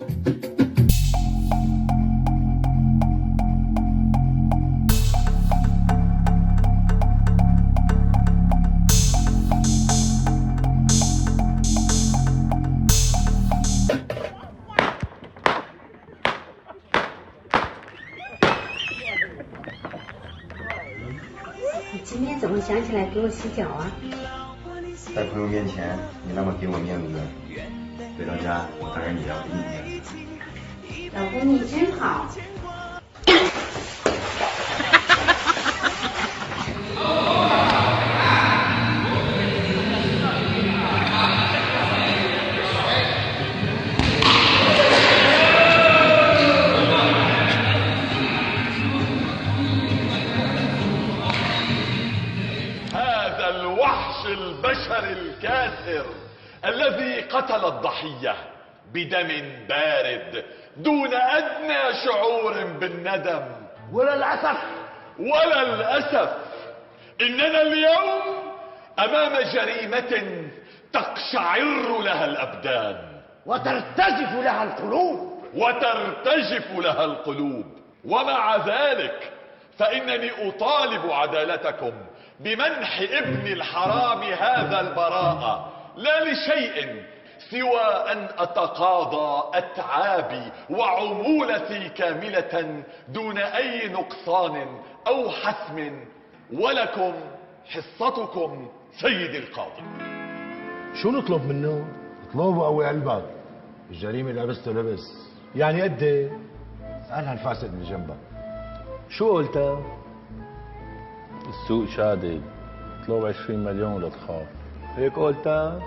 你今天怎么想起来给我洗脚啊？在朋友面前，你那么给我面子，回到家我当然也要给你面子。老公你真好。الوحش البشري الكاسر الذي قتل الضحية بدم بارد دون أدنى شعور بالندم. وللأسف إننا اليوم أمام جريمة تقشعر لها الأبدان وترتجف لها القلوب. ومع ذلك فإنني أطالب عدالتكم بمنح ابن الحرام هذا البراءة، لا لشيء سوى أن أتقاضى أتعابي وعمولتي كاملة دون أي نقصان أو حسم، ولكم حصتكم سيد القاضي. شو نطلب منه؟ اطلبه قوي قلبك، الجريمة لبسته لبس. يعني قد ايه؟ اسألها الفاسد اللي جنبك. شو قلتها؟ السوق شادد، اطلب 20 مليون ولا تخاف. هيك قلتها؟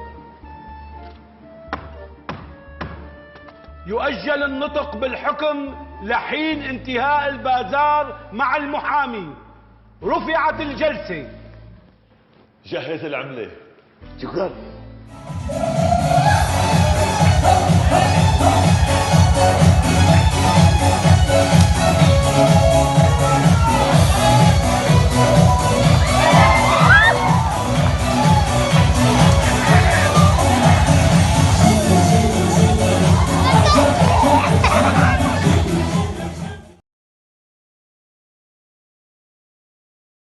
يؤجل النطق بالحكم لحين انتهاء البازار مع المحامي. رفعت الجلسة. جهز العملة. شكرا.